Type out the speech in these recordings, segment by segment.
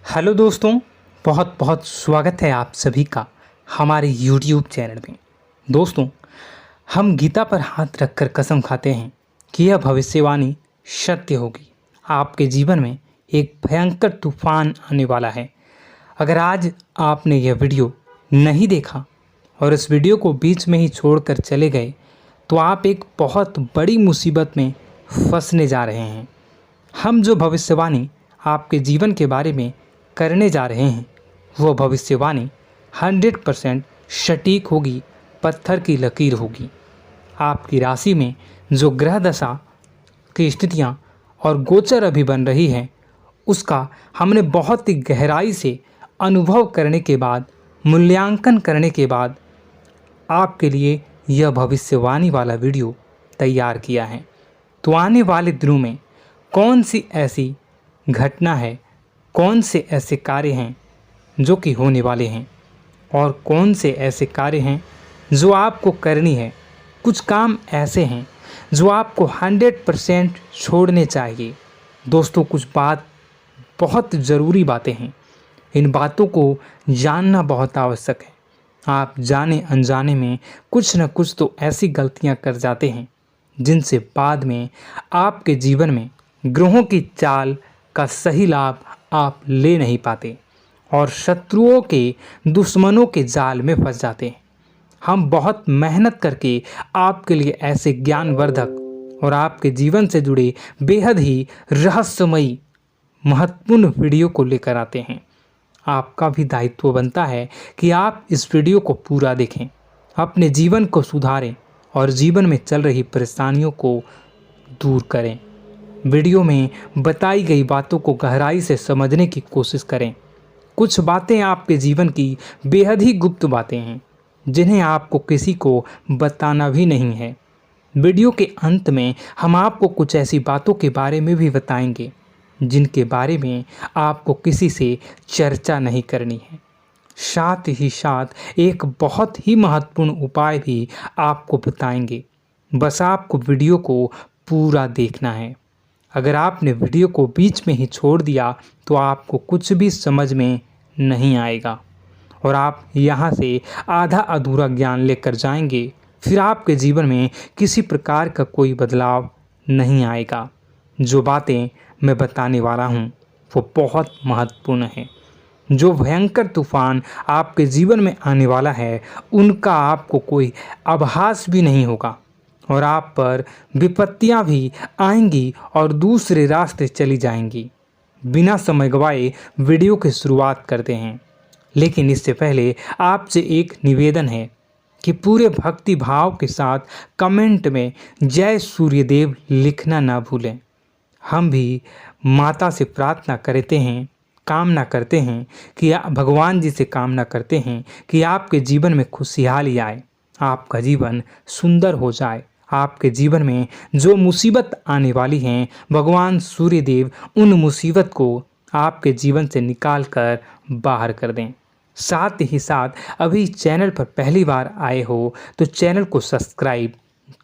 Hello दोस्तों, बहुत बहुत स्वागत है आप सभी का हमारे YouTube चैनल में। दोस्तों, हम गीता पर हाथ रखकर कसम खाते हैं कि यह भविष्यवाणी सत्य होगी। आपके जीवन में एक भयंकर तूफान आने वाला है। अगर आज आपने यह वीडियो नहीं देखा और इस वीडियो को बीच में ही छोड़कर चले गए तो आप एक बहुत बड़ी मुसीबत में फंसने जा रहे हैं। हम जो भविष्यवाणी आपके जीवन के बारे में करने जा रहे हैं वो भविष्यवाणी 100% सटीक होगी, पत्थर की लकीर होगी। आपकी राशि में जो ग्रह दशा की स्थितियां और गोचर अभी बन रही है उसका हमने बहुत ही गहराई से अनुभव करने के बाद, मूल्यांकन करने के बाद आपके लिए यह भविष्यवाणी वाला वीडियो तैयार किया है। तो आने वाले दिनों में कौन सी ऐसी घटना है, कौन से ऐसे कार्य हैं जो कि होने वाले हैं और कौन से ऐसे कार्य हैं जो आपको करनी है। कुछ काम ऐसे हैं जो आपको 100% छोड़ने चाहिए। दोस्तों, कुछ बात बहुत ज़रूरी बातें हैं। इन बातों को जानना बहुत आवश्यक है। आप जाने अनजाने में कुछ न कुछ तो ऐसी गलतियां कर जाते हैं जिनसे बाद में आपके जीवन में ग्रहों की चाल का सही लाभ आप ले नहीं पाते और शत्रुओं के, दुश्मनों के जाल में फंस जाते हैं। हम बहुत मेहनत करके आपके लिए ऐसे ज्ञानवर्धक और आपके जीवन से जुड़े बेहद ही रहस्यमयी महत्वपूर्ण वीडियो को लेकर आते हैं। आपका भी दायित्व बनता है कि आप इस वीडियो को पूरा देखें, अपने जीवन को सुधारें और जीवन में चल रही परेशानियों को दूर करें। वीडियो में बताई गई बातों को गहराई से समझने की कोशिश करें। कुछ बातें आपके जीवन की बेहद ही गुप्त बातें हैं जिन्हें आपको किसी को बताना भी नहीं है। वीडियो के अंत में हम आपको कुछ ऐसी बातों के बारे में भी बताएंगे जिनके बारे में आपको किसी से चर्चा नहीं करनी है। साथ ही साथ एक बहुत ही महत्वपूर्ण उपाय भी आपको बताएंगे। बस आपको वीडियो को पूरा देखना है। अगर आपने वीडियो को बीच में ही छोड़ दिया तो आपको कुछ भी समझ में नहीं आएगा और आप यहाँ से आधा अधूरा ज्ञान लेकर जाएंगे। फिर आपके जीवन में किसी प्रकार का कोई बदलाव नहीं आएगा। जो बातें मैं बताने वाला हूँ वो बहुत महत्वपूर्ण है। जो भयंकर तूफान आपके जीवन में आने वाला है उनका आपको कोई आभास भी नहीं होगा और आप पर विपत्तियां भी आएंगी और दूसरे रास्ते चली जाएंगी। बिना समय गवाए वीडियो की शुरुआत करते हैं, लेकिन इससे पहले आपसे एक निवेदन है कि पूरे भक्ति भाव के साथ कमेंट में जय सूर्यदेव लिखना ना भूलें। हम भी माता से प्रार्थना करते हैं, कामना करते हैं कि भगवान जी से कामना करते हैं कि आपके जीवन में खुशहाली आए, आपका जीवन सुंदर हो जाए। आपके जीवन में जो मुसीबत आने वाली हैं भगवान सूर्यदेव उन मुसीबत को आपके जीवन से निकाल कर बाहर कर दें। साथ ही साथ अभी चैनल पर पहली बार आए हो तो चैनल को सब्सक्राइब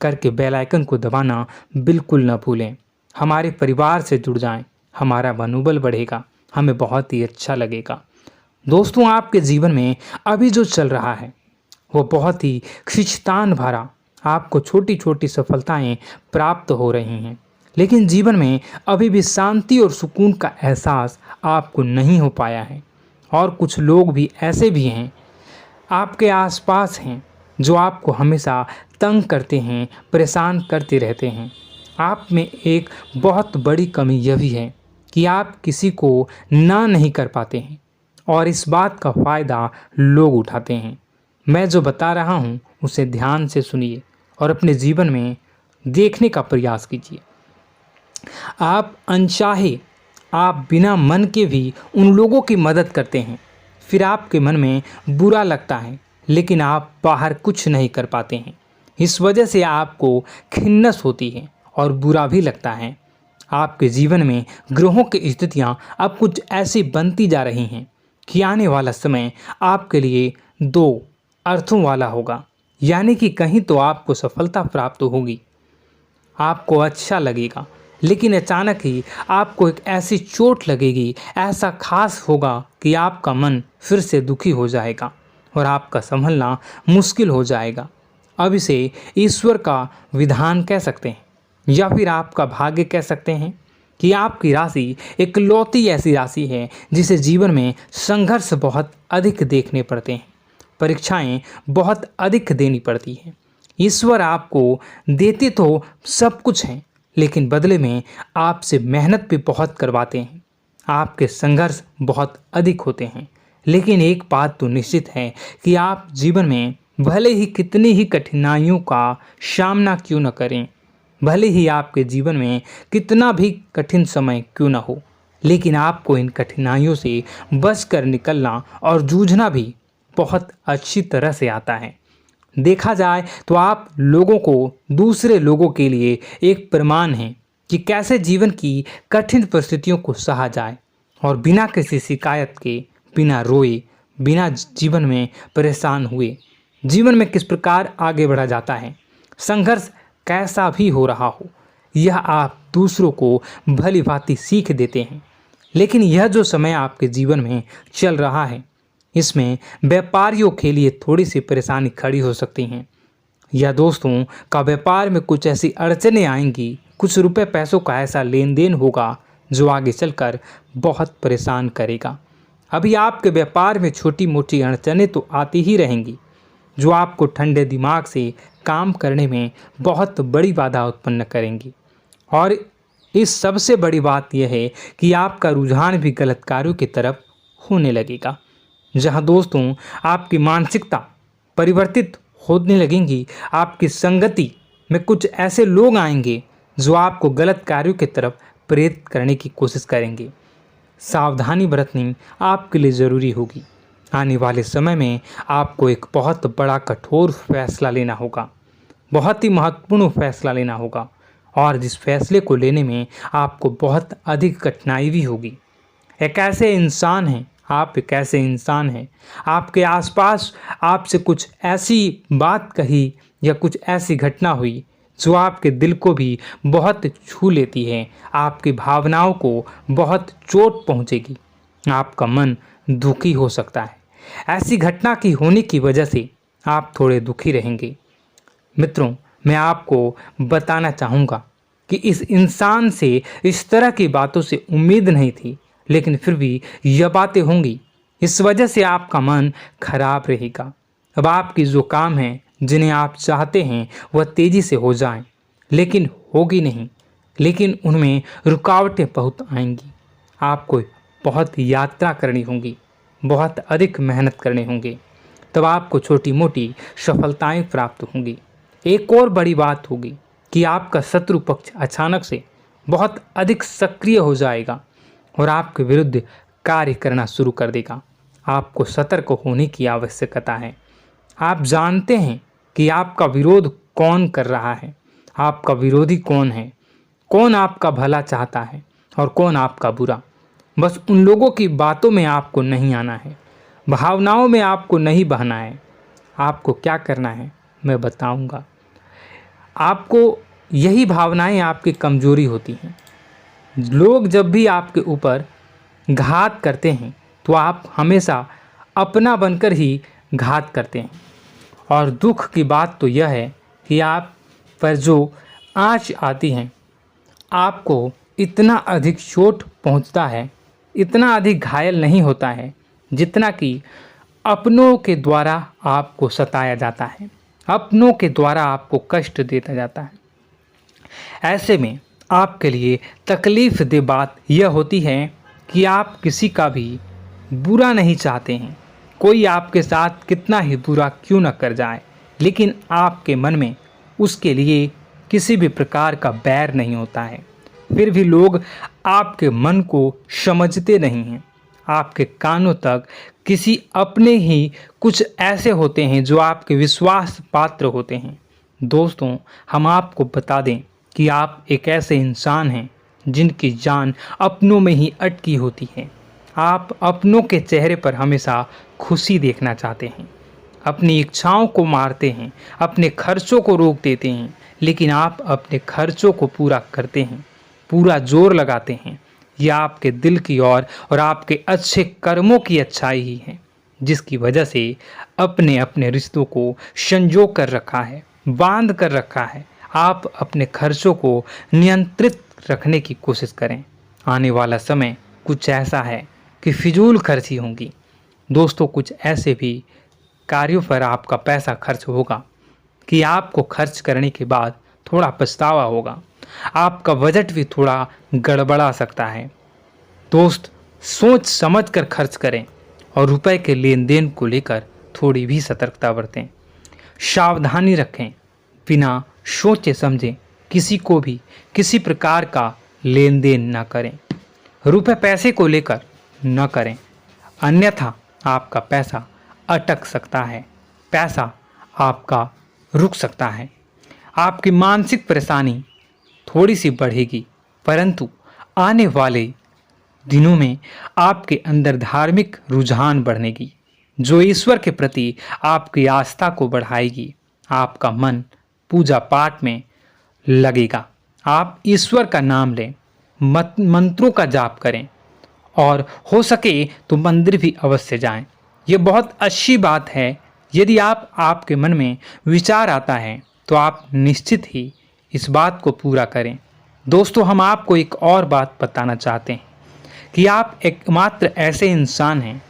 करके बेल आइकन को दबाना बिल्कुल न भूलें। हमारे परिवार से जुड़ जाएं, हमारा मनोबल बढ़ेगा, हमें बहुत ही अच्छा लगेगा। दोस्तों, आपके जीवन में अभी जो चल रहा है वो बहुत ही खींचतान भरा, आपको छोटी छोटी सफलताएं प्राप्त हो रही हैं, लेकिन जीवन में अभी भी शांति और सुकून का एहसास आपको नहीं हो पाया है। और कुछ लोग भी ऐसे भी हैं आपके आसपास हैं जो आपको हमेशा तंग करते हैं, परेशान करते रहते हैं। आप में एक बहुत बड़ी कमी यह भी है कि आप किसी को ना नहीं कर पाते हैं और इस बात का फ़ायदा लोग उठाते हैं। मैं जो बता रहा हूँ उसे ध्यान से सुनिए और अपने जीवन में देखने का प्रयास कीजिए। आप अनचाहे, आप बिना मन के भी उन लोगों की मदद करते हैं, फिर आपके मन में बुरा लगता है लेकिन आप बाहर कुछ नहीं कर पाते हैं। इस वजह से आपको खिन्नस होती है और बुरा भी लगता है। आपके जीवन में ग्रहों की स्थितियाँ अब कुछ ऐसी बनती जा रही हैं कि आने वाला समय आपके लिए दो अर्थों वाला होगा। यानी कि कहीं तो आपको सफलता प्राप्त होगी, आपको अच्छा लगेगा लेकिन अचानक ही आपको एक ऐसी चोट लगेगी, ऐसा खास होगा कि आपका मन फिर से दुखी हो जाएगा और आपका संभलना मुश्किल हो जाएगा। अब इसे ईश्वर का विधान कह सकते हैं या फिर आपका भाग्य कह सकते हैं कि आपकी राशि इकलौती ऐसी राशि है जिसे जीवन में संघर्ष बहुत अधिक देखने पड़ते हैं, परीक्षाएं बहुत अधिक देनी पड़ती हैं। ईश्वर आपको देते तो सब कुछ हैं, लेकिन बदले में आपसे मेहनत भी बहुत करवाते हैं। आपके संघर्ष बहुत अधिक होते हैं, लेकिन एक बात तो निश्चित है कि आप जीवन में भले ही कितनी ही कठिनाइयों का सामना क्यों न करें, भले ही आपके जीवन में कितना भी कठिन समय क्यों न हो, लेकिन आपको इन कठिनाइयों से बच कर निकलना और जूझना भी बहुत अच्छी तरह से आता है। देखा जाए तो आप लोगों को दूसरे लोगों के लिए एक प्रमाण हैं कि कैसे जीवन की कठिन परिस्थितियों को सहा जाए और बिना किसी शिकायत के, बिना रोए, बिना जीवन में परेशान हुए जीवन में किस प्रकार आगे बढ़ा जाता है। संघर्ष कैसा भी हो रहा हो, यह आप दूसरों को भली भांति सीख देते हैं। लेकिन यह जो समय आपके जीवन में चल रहा है, इसमें व्यापारियों के लिए थोड़ी सी परेशानी खड़ी हो सकती हैं, या दोस्तों का व्यापार में कुछ ऐसी अड़चनें आएंगी, कुछ रुपए पैसों का ऐसा लेन देन होगा जो आगे चलकर बहुत परेशान करेगा। अभी आपके व्यापार में छोटी मोटी अड़चनें तो आती ही रहेंगी, जो आपको ठंडे दिमाग से काम करने में बहुत बड़ी बाधा उत्पन्न करेंगी। और इस सबसे बड़ी बात यह है कि आपका रुझान भी गलत कार्यों की तरफ होने लगेगा, जहां दोस्तों आपकी मानसिकता परिवर्तित होने लगेंगी। आपकी संगति में कुछ ऐसे लोग आएंगे जो आपको गलत कार्यों की तरफ प्रेरित करने की कोशिश करेंगे। सावधानी बरतनी आपके लिए ज़रूरी होगी। आने वाले समय में आपको एक बहुत बड़ा कठोर फैसला लेना होगा, बहुत ही महत्वपूर्ण फैसला लेना होगा, और जिस फैसले को लेने में आपको बहुत अधिक कठिनाई भी होगी। एक ऐसे इंसान हैं, आप एक ऐसे इंसान हैं, आपके आसपास आपसे कुछ ऐसी बात कही या कुछ ऐसी घटना हुई जो आपके दिल को भी बहुत छू लेती है, आपकी भावनाओं को बहुत चोट पहुंचेगी, आपका मन दुखी हो सकता है। ऐसी घटना की होने की वजह से आप थोड़े दुखी रहेंगे। मित्रों, मैं आपको बताना चाहूँगा कि इस इंसान से इस तरह की बातों से उम्मीद नहीं थी, लेकिन फिर भी यह बातें होंगी। इस वजह से आपका मन खराब रहेगा। अब आपकी जो काम है, जिन्हें आप चाहते हैं वह तेज़ी से हो जाएं, लेकिन होगी नहीं, लेकिन उनमें रुकावटें बहुत आएंगी। आपको बहुत यात्रा करनी होगी, बहुत अधिक मेहनत करने होंगे, तब आपको छोटी मोटी सफलताएं प्राप्त होंगी। एक और बड़ी बात होगी कि आपका शत्रु पक्ष अचानक से बहुत अधिक सक्रिय हो जाएगा और आपके विरुद्ध कार्य करना शुरू कर देगा। आपको सतर्क होने की आवश्यकता है। आप जानते हैं कि आपका विरोध कौन कर रहा है, आपका विरोधी कौन है, कौन आपका भला चाहता है और कौन आपका बुरा। बस उन लोगों की बातों में आपको नहीं आना है, भावनाओं में आपको नहीं बहना है। आपको क्या करना है मैं बताऊंगा। आपको यही भावनाएं आपकी कमजोरी होती हैं। लोग जब भी आपके ऊपर घात करते हैं तो आप हमेशा अपना बनकर ही घात करते हैं। और दुख की बात तो यह है कि आप पर जो आँच आती हैं, आपको इतना अधिक चोट पहुंचता है, इतना अधिक घायल नहीं होता है जितना कि अपनों के द्वारा आपको सताया जाता है, अपनों के द्वारा आपको कष्ट देता जाता है। ऐसे में आपके लिए तकलीफ़ दे बात यह होती है कि आप किसी का भी बुरा नहीं चाहते हैं। कोई आपके साथ कितना ही बुरा क्यों न कर जाए, लेकिन आपके मन में उसके लिए किसी भी प्रकार का बैर नहीं होता है। फिर भी लोग आपके मन को समझते नहीं हैं। आपके कानों तक किसी अपने ही कुछ ऐसे होते हैं जो आपके विश्वास पात्र होते हैं। दोस्तों, हम आपको बता दें कि आप एक ऐसे इंसान हैं जिनकी जान अपनों में ही अटकी होती है। आप अपनों के चेहरे पर हमेशा खुशी देखना चाहते हैं, अपनी इच्छाओं को मारते हैं, अपने खर्चों को रोक देते हैं, लेकिन आप अपने खर्चों को पूरा करते हैं। पूरा जोर लगाते हैं, यह आपके दिल की और आपके अच्छे कर्मों की अच्छाई ही है, जिसकी वजह से अपने अपने रिश्तों को संजो कर रखा है, बांध कर रखा है। आप अपने खर्चों को नियंत्रित रखने की कोशिश करें। आने वाला समय कुछ ऐसा है कि फिजूल खर्ची होंगी। दोस्तों, कुछ ऐसे भी कार्यों पर आपका पैसा खर्च होगा कि आपको खर्च करने के बाद थोड़ा पछतावा होगा। आपका बजट भी थोड़ा गड़बड़ा सकता है। दोस्त, सोच समझ कर खर्च करें और रुपए के लेन देन को लेकर थोड़ी भी सतर्कता बरतें। सावधानी रखें, बिना सोचे समझे किसी को भी किसी प्रकार का लेन देन न करें। रुपए पैसे को लेकर न करें, अन्यथा आपका पैसा अटक सकता है, पैसा आपका रुक सकता है। आपकी मानसिक परेशानी थोड़ी सी बढ़ेगी, परंतु आने वाले दिनों में आपके अंदर धार्मिक रुझान बढ़नेगी, जो ईश्वर के प्रति आपकी आस्था को बढ़ाएगी। आपका मन पूजा पाठ में लगेगा। आप ईश्वर का नाम लें, मंत्रों का जाप करें और हो सके तो मंदिर भी अवश्य जाएं। ये बहुत अच्छी बात है। यदि आपके मन में विचार आता है तो आप निश्चित ही इस बात को पूरा करें। दोस्तों, हम आपको एक और बात बताना चाहते हैं कि आप एकमात्र ऐसे इंसान हैं,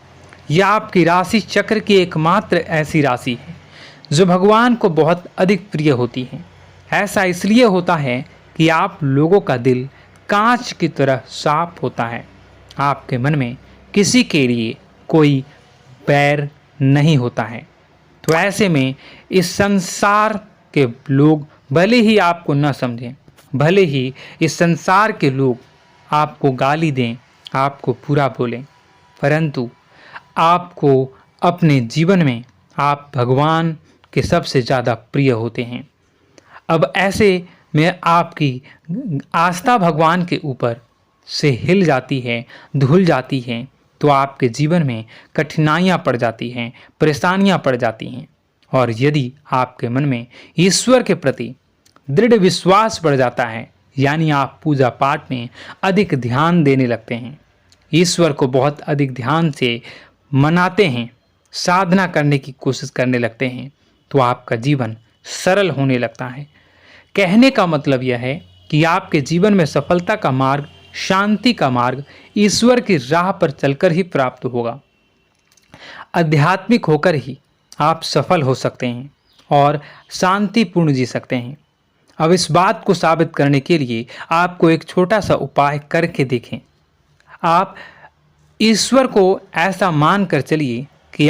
यह आपकी राशि चक्र की एकमात्र ऐसी राशि है जो भगवान को बहुत अधिक प्रिय होती है। ऐसा इसलिए होता है कि आप लोगों का दिल कांच की तरह साफ होता है। आपके मन में किसी के लिए कोई बैर नहीं होता है। तो ऐसे में इस संसार के लोग भले ही आपको न समझें, भले ही इस संसार के लोग आपको गाली दें, आपको बुरा बोलें, परंतु आपको अपने जीवन में आप भगवान के सबसे ज़्यादा प्रिय होते हैं। अब ऐसे में आपकी आस्था भगवान के ऊपर से हिल जाती है, धुल जाती है, तो आपके जीवन में कठिनाइयाँ पड़ जाती हैं, परेशानियाँ पड़ जाती हैं। और यदि आपके मन में ईश्वर के प्रति दृढ़ विश्वास बढ़ जाता है, यानी आप पूजा पाठ में अधिक ध्यान देने लगते हैं, ईश्वर को बहुत अधिक ध्यान से मनाते हैं, साधना करने की कोशिश करने लगते हैं, तो आपका जीवन सरल होने लगता है। कहने का मतलब यह है कि आपके जीवन में सफलता का मार्ग, शांति का मार्ग ईश्वर की राह पर चलकर ही प्राप्त होगा। आध्यात्मिक होकर ही आप सफल हो सकते हैं और शांतिपूर्ण जी सकते हैं। अब इस बात को साबित करने के लिए आपको एक छोटा सा उपाय करके देखें। आप ईश्वर को ऐसा मान कर चलिए कि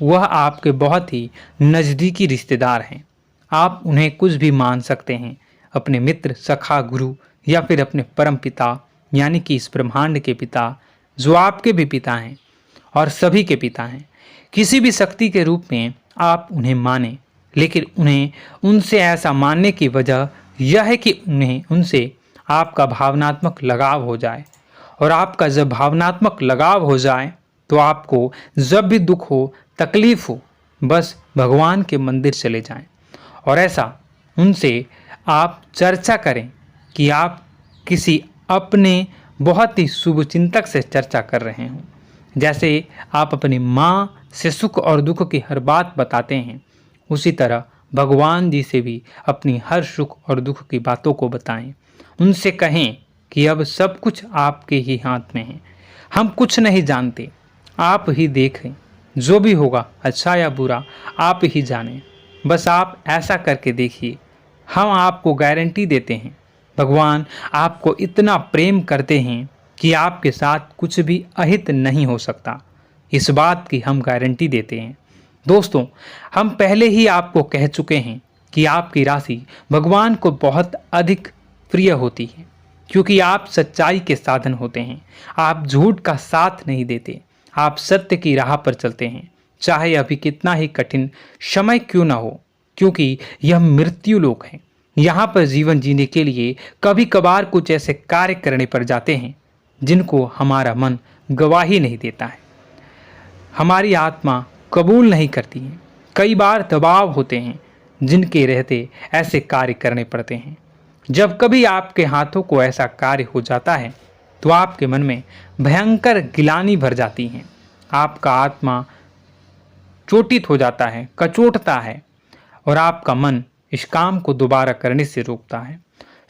वह आपके बहुत ही नज़दीकी रिश्तेदार हैं। आप उन्हें कुछ भी मान सकते हैं, अपने मित्र, सखा, गुरु या फिर अपने परम पिता, यानी कि इस ब्रह्मांड के पिता, जो आपके भी पिता हैं और सभी के पिता हैं। किसी भी शक्ति के रूप में आप उन्हें मानें, लेकिन उन्हें उनसे ऐसा मानने की वजह यह है कि उनसे आपका भावनात्मक लगाव हो जाए। और आपका जब भावनात्मक लगाव हो जाए तो आपको जब भी दुख हो, तकलीफ हो, बस भगवान के मंदिर चले जाएं और ऐसा उनसे आप चर्चा करें कि आप किसी अपने बहुत ही शुभचिंतक से चर्चा कर रहे हों। जैसे आप अपनी माँ से सुख और दुख की हर बात बताते हैं, उसी तरह भगवान जी से भी अपनी हर सुख और दुख की बातों को बताएं। उनसे कहें कि अब सब कुछ आपके ही हाथ में है, हम कुछ नहीं जानते, आप ही देखें, जो भी होगा अच्छा या बुरा आप ही जानें। बस आप ऐसा करके देखिए, हम आपको गारंटी देते हैं भगवान आपको इतना प्रेम करते हैं कि आपके साथ कुछ भी अहित नहीं हो सकता। इस बात की हम गारंटी देते हैं। दोस्तों, हम पहले ही आपको कह चुके हैं कि आपकी राशि भगवान को बहुत अधिक प्रिय होती है, क्योंकि आप सच्चाई के साधन होते हैं। आप झूठ का साथ नहीं देते, आप सत्य की राह पर चलते हैं, चाहे अभी कितना ही कठिन समय क्यों ना हो, क्योंकि यह मृत्यु लोक है। यहाँ पर जीवन जीने के लिए कभी कभार कुछ ऐसे कार्य करने पड़ जाते हैं जिनको हमारा मन गवाही नहीं देता है, हमारी आत्मा कबूल नहीं करती है। कई बार दबाव होते हैं जिनके रहते ऐसे कार्य करने पड़ते हैं। जब कभी आपके हाथों को ऐसा कार्य हो जाता है तो आपके मन में भयंकर गिलानी भर जाती है। आपका आत्मा चोटित हो जाता है, कचोटता है और आपका मन इस काम को दोबारा करने से रोकता है।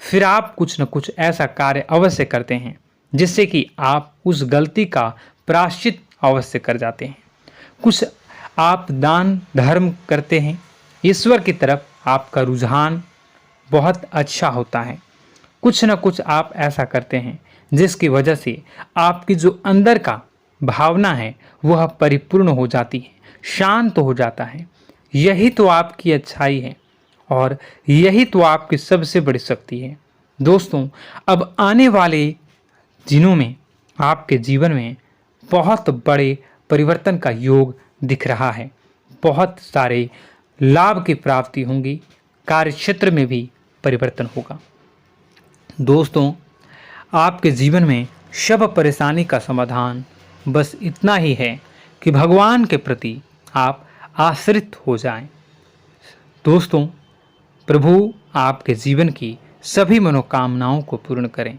फिर आप कुछ न कुछ ऐसा कार्य अवश्य करते हैं जिससे कि आप उस गलती का प्रायश्चित अवश्य कर जाते हैं। कुछ आप दान धर्म करते हैं। ईश्वर की तरफ आपका रुझान बहुत अच्छा होता है। कुछ न कुछ आप ऐसा करते हैं जिसकी वजह से आपकी जो अंदर का भावना है वह परिपूर्ण हो जाती है, शांत हो जाता है। यही तो आपकी अच्छाई है और यही तो आपकी सबसे बड़ी शक्ति है। दोस्तों, अब आने वाले दिनों में आपके जीवन में बहुत बड़े परिवर्तन का योग दिख रहा है। बहुत सारे लाभ की प्राप्ति होंगी, कार्यक्षेत्र में भी परिवर्तन होगा। दोस्तों, आपके जीवन में सब परेशानी का समाधान बस इतना ही है कि भगवान के प्रति आप आश्रित हो जाएं। दोस्तों, प्रभु आपके जीवन की सभी मनोकामनाओं को पूर्ण करें।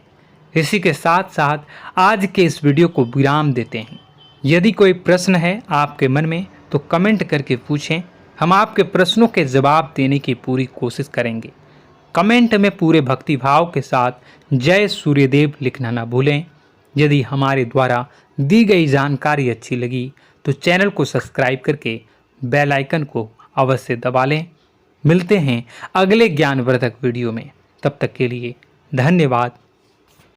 इसी के साथ साथ आज के इस वीडियो को विराम देते हैं। यदि कोई प्रश्न है आपके मन में तो कमेंट करके पूछें, हम आपके प्रश्नों के जवाब देने की पूरी कोशिश करेंगे। कमेंट में पूरे भक्तिभाव के साथ जय सूर्यदेव लिखना ना भूलें। यदि हमारे द्वारा दी गई जानकारी अच्छी लगी तो चैनल को सब्सक्राइब करके बेल आइकन को अवश्य दबा लें। मिलते हैं अगले ज्ञानवर्धक वीडियो में। तब तक के लिए धन्यवाद।